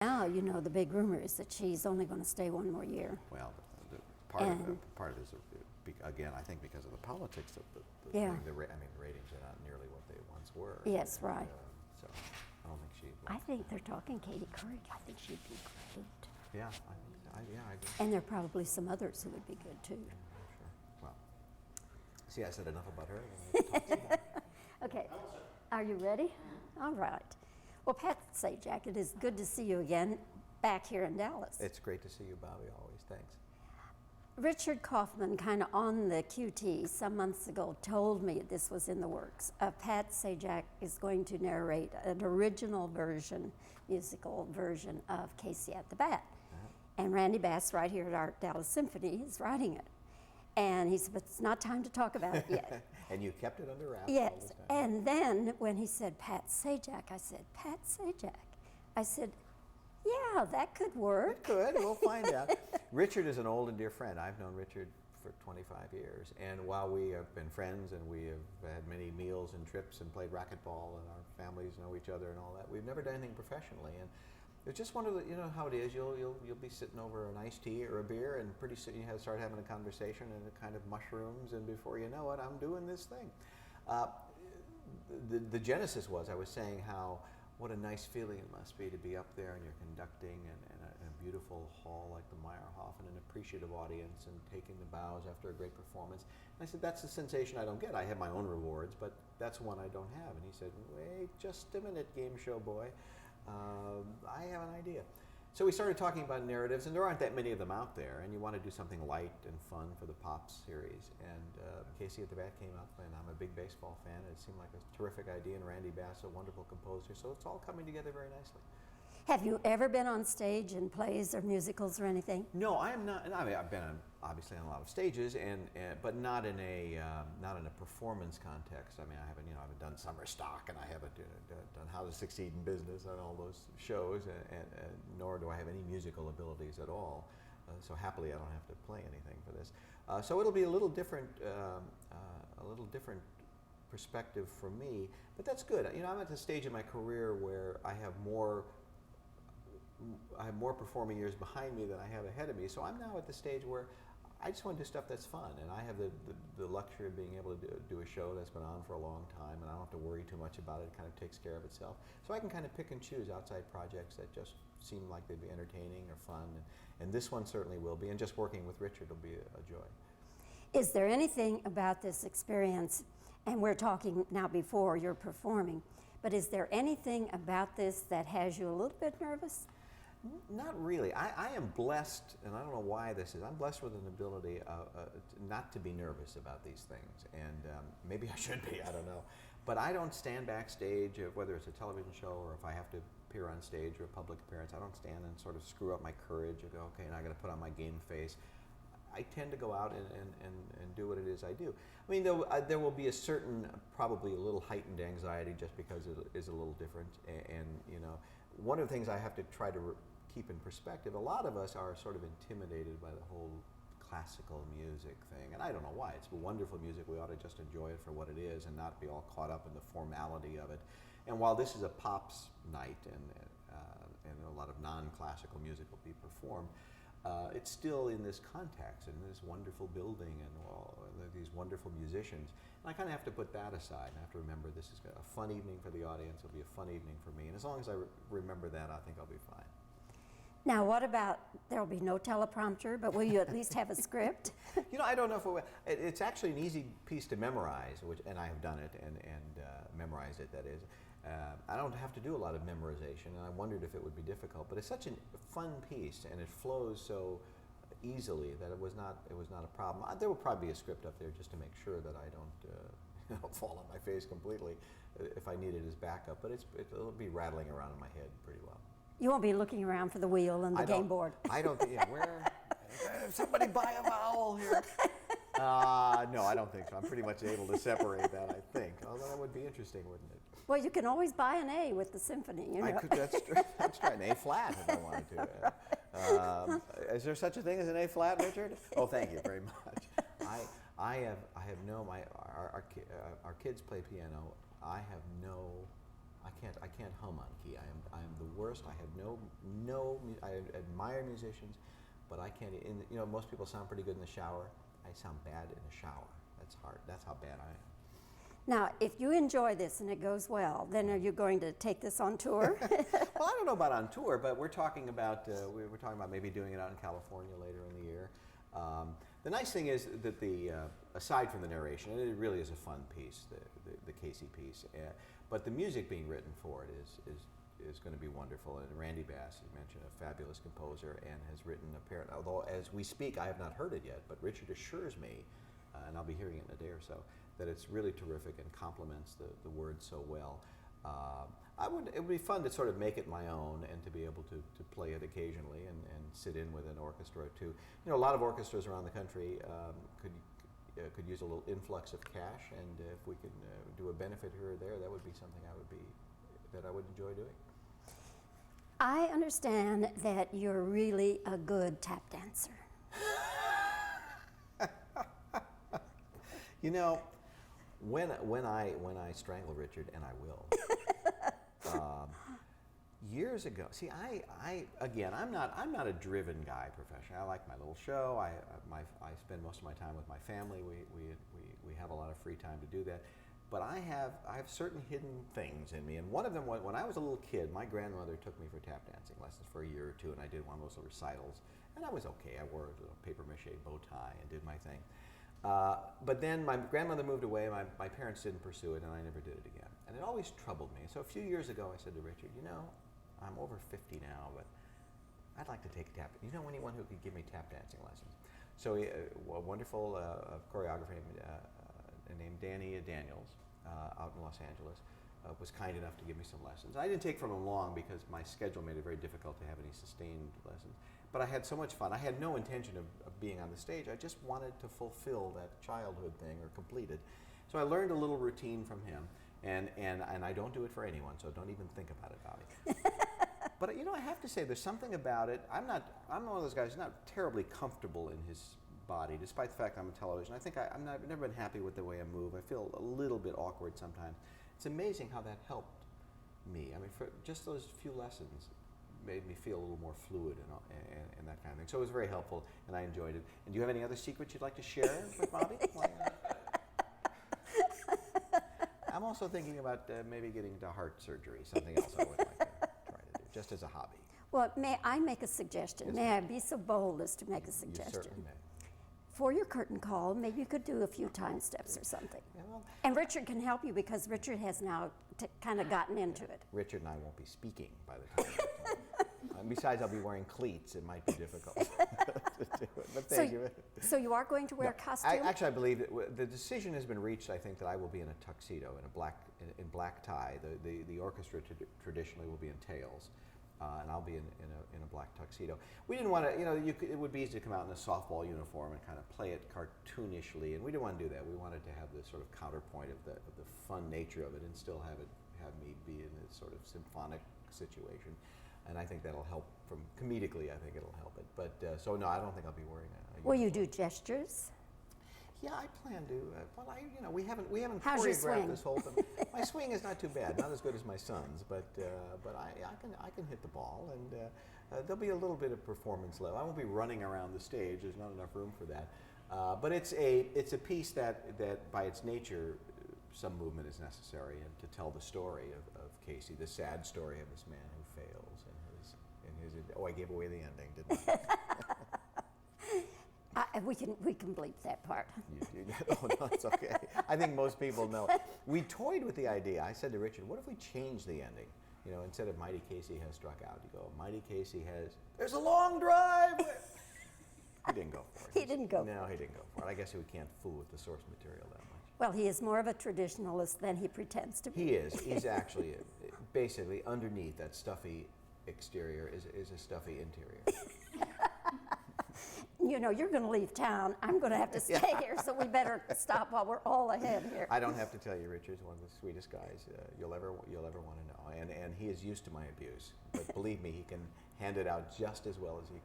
Now, you know, the big rumor is that she's only going to stay one more year. Well, part of it is, again, I think because of the politics of the Yeah. thing. The ratings are not nearly what they once were. Yes, right. So I don't think she. I think they're talking Katie Couric. I think she'd be great. Yeah, I agree. And there are probably some others who would be good too. Sure. Well, see, I said enough about her. We'll talk some more. Okay, are you ready? All right. Well, Pat Sajak, it is good to see you again back here in Dallas. It's great to see you, Bobbie, always. Thanks. Richard Kaufman, kind of on the QT some months ago, told me this was in the works. Pat Sajak is going to narrate an original version, musical version of Casey at the Bat. And Randy Bass, right here at our Dallas Symphony, is writing it. And he said, but it's not time to talk about it yet. And you kept it under wraps all Yes. this time. And then when he said Pat Sajak, I said, Pat Sajak. I said, yeah, that could work. It could. We'll find out. Richard is an old and dear friend. I've known Richard for 25 years. And while we have been friends and we have had many meals and trips and played racquetball and our families know each other and all that, we've never done anything professionally. And it's just one of the, you know how it is, you'll be sitting over an iced tea or a beer and pretty soon you start having a conversation and it kind of mushrooms and before you know it, I'm doing this thing. The genesis was, I was saying how, what a nice feeling it must be to be up there and you're conducting in a beautiful hall like the Meyerhof and an appreciative audience and taking the bows after a great performance. And I said, that's the sensation I don't get. I have my own rewards, but that's one I don't have. And he said, wait just a minute, game show boy. I have an idea. So we started talking about narratives, and there aren't that many of them out there, and you want to do something light and fun for the Pops series. And Casey at the Bat came up, and I'm a big baseball fan, and it seemed like a terrific idea, and Randy Bass, a wonderful composer, so it's all coming together very nicely. Have you ever been on stage in plays or musicals or anything? No, I am not. I mean, I've been obviously on a lot of stages, but not in a performance context. I mean, I haven't done Summer Stock, and I haven't done How to Succeed in Business and all those shows, and nor do I have any musical abilities at all. So happily, I don't have to play anything for this. So it'll be a little different perspective for me, but that's good. You know, I'm at the stage in my career where I have more performing years behind me than I have ahead of me. So I'm now at the stage where I just want to do stuff that's fun, and I have the luxury of being able to do a show that's been on for a long time, and I don't have to worry too much about it. It kind of takes care of itself. So I can kind of pick and choose outside projects that just seem like they'd be entertaining or fun, and this one certainly will be, and just working with Richard will be a joy. Is there anything about this experience, and we're talking now before you're performing, but is there anything about this that has you a little bit nervous? Not really. I am blessed, and I don't know why this is. I'm blessed with an ability not to be nervous about these things, and maybe I should be, I don't know. But I don't stand backstage, whether it's a television show or if I have to appear on stage or a public appearance, I don't stand and sort of screw up my courage and go, okay, now I got to put on my game face. I tend to go out and do what it is I do. I mean, there will be a certain, probably a little heightened anxiety just because it is a little different, and you know, one of the things I have to try to keep in perspective, a lot of us are sort of intimidated by the whole classical music thing, and I don't know why. It's wonderful music. We ought to just enjoy it for what it is and not be all caught up in the formality of it. And while this is a Pops night and a lot of non-classical music will be performed, it's still in this context, in this wonderful building, and these wonderful musicians. And I kind of have to put that aside, and I have to remember this is a fun evening for the audience. It'll be a fun evening for me, and as long as I remember that, I think I'll be fine. Now, what about, there will be no teleprompter, but will you at least have a script? You know, I don't know if it's actually an easy piece to memorize, and I have done it and memorized it, that is. I don't have to do a lot of memorization, and I wondered if it would be difficult, but it's such a fun piece, and it flows so easily that it was not a problem. There will probably be a script up there just to make sure that I don't fall on my face completely if I need it as backup, but it'll be rattling around in my head pretty well. You won't be looking around for the wheel and the game board. I don't think, somebody buy a vowel here. No, I don't think so. I'm pretty much able to separate that, I think. Although that would be interesting, wouldn't it? Well, you can always buy an A with the symphony, you know. I could, that's right, an A flat if I wanted to. Is there such a thing as an A flat, Richard? Oh, thank you very much. I have no, our kids play piano. I have no I can't hum on key. I am the worst. I have I admire musicians, but I can't. Most people sound pretty good in the shower. I sound bad in the shower. That's hard. That's how bad I am. Now, if you enjoy this and it goes well, then are you going to take this on tour? Well, I don't know about on tour, but we're talking about maybe doing it out in California later in the year. The nice thing is that aside from the narration, and it really is a fun piece, the Casey piece, but the music being written for it is going to be wonderful. And Randy Bass, you mentioned, a fabulous composer, and has written although as we speak, I have not heard it yet, but Richard assures me, and I'll be hearing it in a day or so, that it's really terrific and complements the words so well. It would be fun to sort of make it my own and to be able to play it occasionally and sit in with an orchestra or two. A lot of orchestras around the country could use a little influx of cash, and if we could do a benefit here or there, that would be something that I would enjoy doing. I understand that you're really a good tap dancer. When I strangle Richard, and I will, years ago. See, I'm not a driven guy professionally. I like my little show. I spend most of my time with my family. We have a lot of free time to do that. But I have certain hidden things in me, and one of them was when I was a little kid. My grandmother took me for tap dancing lessons for a year or two, and I did one of those recitals, and I was okay. I wore a little paper mache bow tie and did my thing. But then my grandmother moved away, my parents didn't pursue it, and I never did it again. And it always troubled me. So a few years ago I said to Richard, I'm over 50 now, but I'd like to take tap. Anyone who could give me tap dancing lessons? So a wonderful choreographer named Danny Daniels out in Los Angeles was kind enough to give me some lessons. I didn't take from him long because my schedule made it very difficult to have any sustained lessons. But I had so much fun. I had no intention of being on the stage. I just wanted to fulfill that childhood thing or complete it. So I learned a little routine from him, and I don't do it for anyone, so don't even think about it, Bobbie. But I have to say, there's something about it. I'm one of those guys who's not terribly comfortable in his body, despite the fact I'm on television. I think I've never been happy with the way I move. I feel a little bit awkward sometimes. It's amazing how that helped me. I mean, for just those few lessons made me feel a little more fluid and that kind of thing. So it was very helpful, and I enjoyed it. And do you have any other secrets you'd like to share with Bobbie? I'm also thinking about maybe getting into heart surgery, something else I would like to try to do, just as a hobby. Well, may I make a suggestion? Yes, may I be so bold as to make a suggestion? You certainly may. For your curtain call, maybe you could do a few time steps or something. Yeah, well, and Richard can help you because Richard has now kind of gotten into it. Richard and I won't be speaking by the time. Besides, I'll be wearing cleats. It might be difficult to do it. But thank you. So you are going to wear a costume? Actually, I believe that the decision has been reached. I think that I will be in a tuxedo, in black tie. The orchestra traditionally will be in tails, and I'll be in a black tuxedo. We didn't want to, it would be easy to come out in a softball uniform and kind of play it cartoonishly, and we didn't want to do that. We wanted to have this sort of counterpoint of the fun nature of it, and still have me be in this sort of symphonic situation. And I think that'll help comedically. I think it'll help it. But so no, I don't think I'll be wearing a Will you do gestures? Yeah, I plan to. We haven't How's your swing? choreographed this whole thing. My swing is not too bad, not as good as my son's, but I can hit the ball, and there'll be a little bit of performance left. I won't be running around the stage. There's not enough room for that. But it's a piece that by its nature, some movement is necessary, and to tell the story of Casey, the sad story of this man who fails, I gave away the ending, didn't I? We can bleep that part. Oh, no, it's okay. I think most people know. We toyed with the idea. I said to Richard, what if we change the ending? Instead of Mighty Casey has struck out, you go, Mighty Casey has, there's a long drive! He didn't go for it. He didn't go for it. No, he didn't go for it. I guess we can't fool with the source material that much. Well, he is more of a traditionalist than he pretends to be. He is. He's actually, basically, underneath that stuffy exterior is a stuffy interior. You're going to leave town. I'm going to have to stay here, so we better stop while we're all ahead here. I don't have to tell you, Richard's one of the sweetest guys you'll ever want to know, and he is used to my abuse. But believe me, he can hand it out just as well as he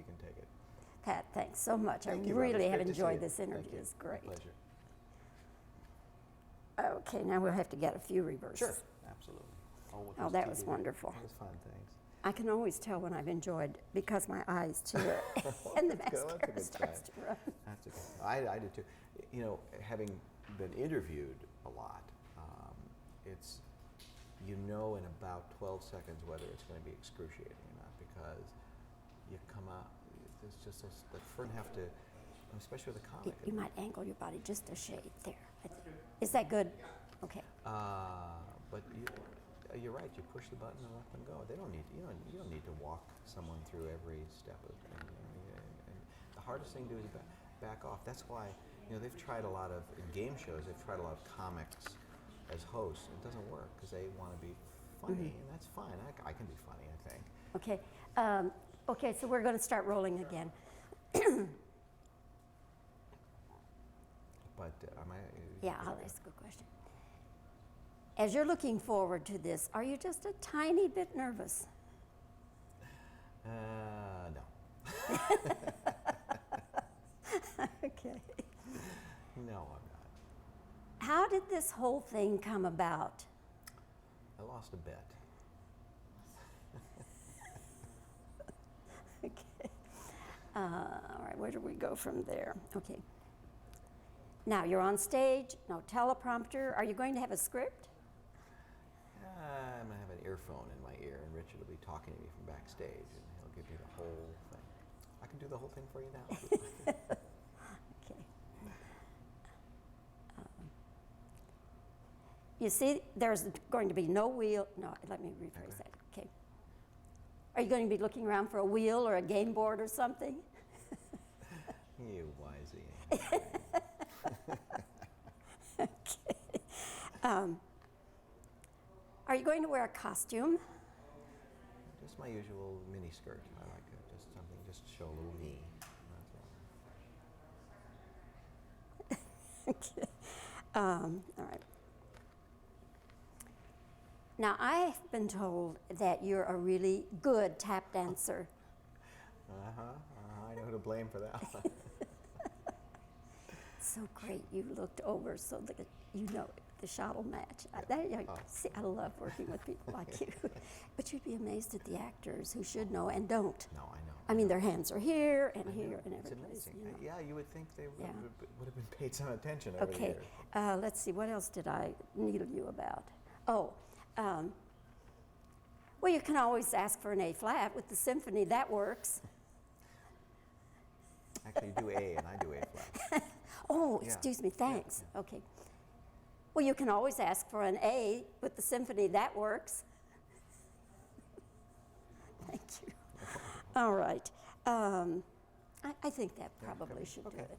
can take it. Pat, thanks so much. Thank I you, really Bobbie. have enjoyed this interview. Thank you. It's great. My pleasure. Okay, now we'll have to get a few reverses. Sure, absolutely. with Oh, those that was TV wonderful. That was fun, thanks. I can always tell when I've enjoyed because my eyes tear and the That's good. mascara That's a good starts to sign. run. That's a good sign. I do too. You know, having been interviewed a lot, it's, you know in about 12 seconds whether it's going to be excruciating or not, because you come out, there's just those, the first have to, especially with a comic. You might angle your body just a shade there. Is that good? Okay. But you're right. You push the button and let them go. They don't need. You don't need to walk someone through every step of it. And the hardest thing to do is back off. That's why they've tried a lot of in game shows. They've tried a lot of comics as hosts. It doesn't work because they want to be funny, and that's fine. I can be funny, I think. Okay. Okay. So we're going to start rolling again. But am I? Yeah, I'll ask a question. As you're looking forward to this, are you just a tiny bit nervous? No. Okay. No, I'm not. How did this whole thing come about? I lost a bet. Okay. All right, where do we go from there? Okay. Now, you're on stage, no teleprompter. Are you going to have a script? I'm going to have an earphone in my ear, and Richard will be talking to me from backstage, and he'll give me the whole thing. I can do the whole thing for you now. Okay. You see, there's going to be no wheel. No, let me rephrase that. Okay. Are you going to be looking around for a wheel or a game board or something? You wisey. Okay. Are you going to wear a costume? Just my usual mini skirt. I like it. Just something, just to show a little knee. That's all. Okay. All right. Now, I've been told that you're a really good tap dancer. I know who to blame for that. So great. You looked over so that the shot will match. See, I love working with people like you. But you'd be amazed at the actors who should know and don't. No, I know. I mean, their hands are here and here and It's every place. amazing. Yeah, you would think they would Yeah. have been paid some attention over the Okay, years. let's see, what else did I needle you about? Oh, well, you can always ask for an A flat with the symphony, that works. Actually, you do A and I do A flat. Oh, Yeah. excuse me, thanks. Okay. Well, you can always ask for an A with the symphony, that works. Thank you. All right. I think that probably should do it.